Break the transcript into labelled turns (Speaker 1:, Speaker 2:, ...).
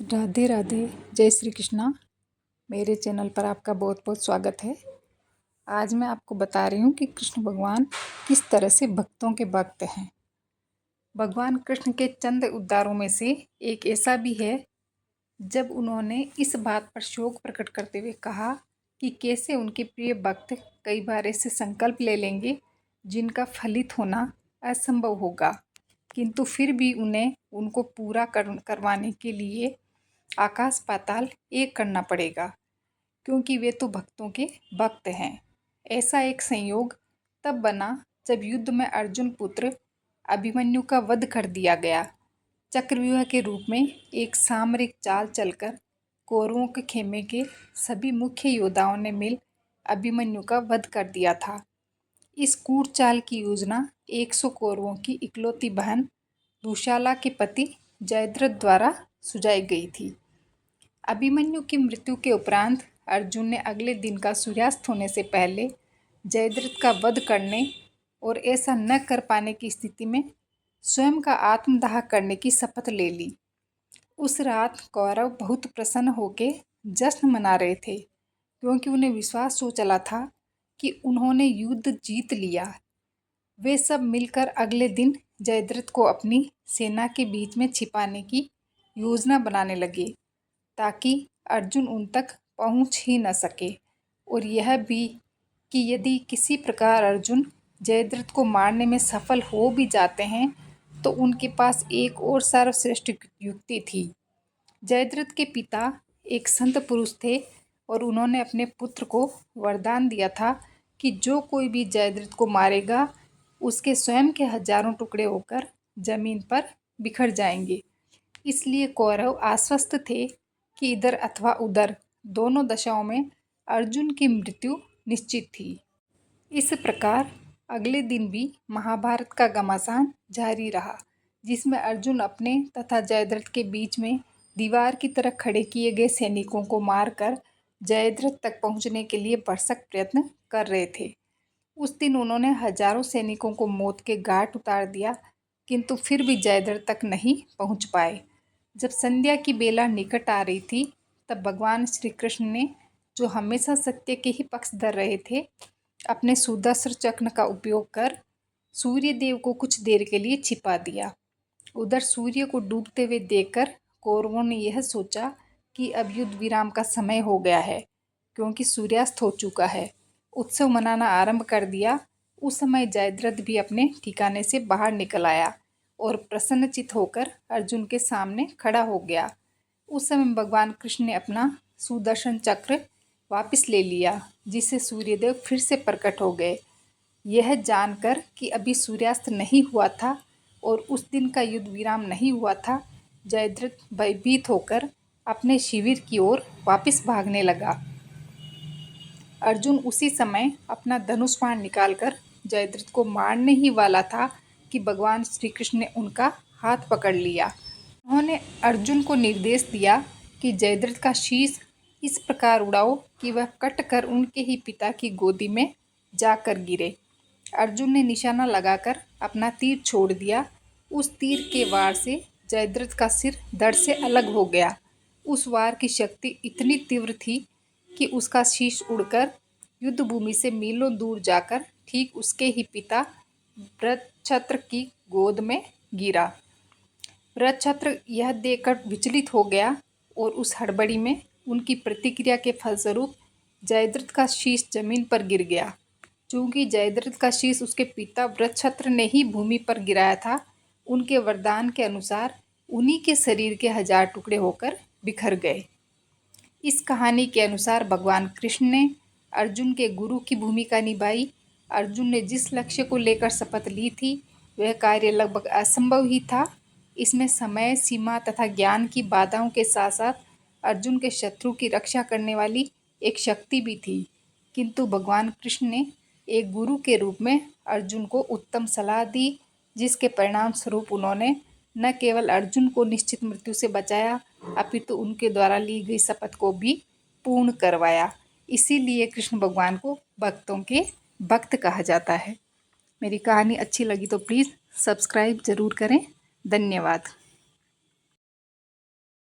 Speaker 1: राधे राधे। जय श्री कृष्णा। मेरे चैनल पर आपका बहुत बहुत स्वागत है। आज मैं आपको बता रही हूँ कि कृष्ण भगवान किस तरह से भक्तों के भक्त हैं। भगवान कृष्ण के चंद उद्गारों में से एक ऐसा भी है जब उन्होंने इस बात पर शोक प्रकट करते हुए कहा कि कैसे उनके प्रिय भक्त कई बार ऐसे संकल्प ले लेंगे जिनका फलित होना असंभव होगा, किंतु फिर भी उन्हें उनको पूरा करवाने के लिए आकाश पाताल एक करना पड़ेगा, क्योंकि वे तो भक्तों के भक्त हैं। ऐसा एक संयोग तब बना जब युद्ध में अर्जुन पुत्र अभिमन्यु का वध कर दिया गया। चक्रव्यूह के रूप में एक सामरिक चाल चलकर कौरवों के खेमे के सभी मुख्य योद्धाओं ने मिल अभिमन्यु का वध कर दिया था। इस कूट चाल की योजना 100 कौरवों की इकलौती बहन दुशाला के पति जयद्रथ द्वारा सुझाई गई थी। अभिमन्यु की मृत्यु के उपरांत अर्जुन ने अगले दिन का सूर्यास्त होने से पहले जयद्रथ का वध करने और ऐसा न कर पाने की स्थिति में स्वयं का आत्मदाह करने की शपथ ले ली। उस रात कौरव बहुत प्रसन्न होकर जश्न मना रहे थे, क्योंकि उन्हें विश्वास हो चला था कि उन्होंने युद्ध जीत लिया। वे सब मिलकर अगले दिन जयद्रथ को अपनी सेना के बीच में छिपाने की योजना बनाने लगे, ताकि अर्जुन उन तक पहुंच ही न सके, और यह भी कि यदि किसी प्रकार अर्जुन जयद्रथ को मारने में सफल हो भी जाते हैं तो उनके पास एक और सर्वश्रेष्ठ युक्ति थी। जयद्रथ के पिता एक संत पुरुष थे और उन्होंने अपने पुत्र को वरदान दिया था कि जो कोई भी जयद्रथ को मारेगा उसके स्वयं के हजारों टुकड़े होकर जमीन पर बिखर जाएंगे। इसलिए कौरव आश्वस्त थे कि इधर अथवा उधर दोनों दशाओं में अर्जुन की मृत्यु निश्चित थी। इस प्रकार अगले दिन भी महाभारत का घमासान जारी रहा, जिसमें अर्जुन अपने तथा जयद्रथ के बीच में दीवार की तरह खड़े किए गए सैनिकों को मारकर जयद्रथ तक पहुंचने के लिए भरसक प्रयत्न कर रहे थे। उस दिन उन्होंने हजारों सैनिकों को मौत के घाट उतार दिया, किंतु फिर भी जयद्रथ तक नहीं पहुंच पाए। जब संध्या की बेला निकट आ रही थी, तब भगवान श्री कृष्ण ने, जो हमेशा सत्य के ही पक्षधर रहे थे, अपने सुदर्शन चक्र का उपयोग कर सूर्य देव को कुछ देर के लिए छिपा दिया। उधर सूर्य को डूबते हुए देखकर कौरवों ने यह सोचा कि अब युद्ध विराम का समय हो गया है, क्योंकि सूर्यास्त हो चुका है। उत्सव मनाना आरंभ कर दिया। उस समय जयद्रथ भी अपने ठिकाने से बाहर निकल आया और प्रसन्नचित होकर अर्जुन के सामने खड़ा हो गया। उस समय भगवान कृष्ण ने अपना सुदर्शन चक्र वापस ले लिया, जिससे सूर्यदेव फिर से प्रकट हो गए। यह जानकर कि अभी सूर्यास्त नहीं हुआ था और उस दिन का युद्ध विराम नहीं हुआ था, जयद्रथ भयभीत होकर अपने शिविर की ओर वापस भागने लगा। अर्जुन उसी समय अपना धनुष बाण निकालकर जयद्रथ को मारने ही वाला था कि भगवान श्री कृष्ण ने उनका हाथ पकड़ लिया। उन्होंने अर्जुन को निर्देश दिया कि जयद्रथ का शीश इस प्रकार उड़ाओ कि वह कट कर उनके ही पिता की गोदी में जाकर गिरे। अर्जुन ने निशाना लगाकर अपना तीर छोड़ दिया। उस तीर के वार से जयद्रथ का सिर धड़ से अलग हो गया। उस वार की शक्ति इतनी तीव्र थी कि उसका शीश उड़कर युद्ध भूमि से मीलों दूर जाकर ठीक उसके ही पिता वृत्रछत्र की गोद में गिरा। वृत्रछत्र यह देखकर विचलित हो गया और उस हड़बड़ी में उनकी प्रतिक्रिया के फलस्वरूप जयद्रथ का शीश जमीन पर गिर गया। चूंकि जयद्रथ का शीश उसके पिता वृत्रछत्र ने ही भूमि पर गिराया था, उनके वरदान के अनुसार उन्हीं के शरीर के 1000 टुकड़े होकर बिखर गए। इस कहानी के अनुसार भगवान कृष्ण ने अर्जुन के गुरु की भूमिका निभाई। अर्जुन ने जिस लक्ष्य को लेकर शपथ ली थी वह कार्य लगभग असंभव ही था। इसमें समय सीमा तथा ज्ञान की बाधाओं के साथ साथ अर्जुन के शत्रु की रक्षा करने वाली एक शक्ति भी थी, किंतु भगवान कृष्ण ने एक गुरु के रूप में अर्जुन को उत्तम सलाह दी, जिसके परिणाम स्वरूप उन्होंने न केवल अर्जुन को निश्चित मृत्यु से बचाया, अपितु उनके द्वारा ली गई शपथ को भी पूर्ण करवाया। इसीलिए कृष्ण भगवान को भक्तों के भक्त कहा जाता है। मेरी कहानी अच्छी लगी तो प्लीज़ सब्सक्राइब ज़रूर करें। धन्यवाद।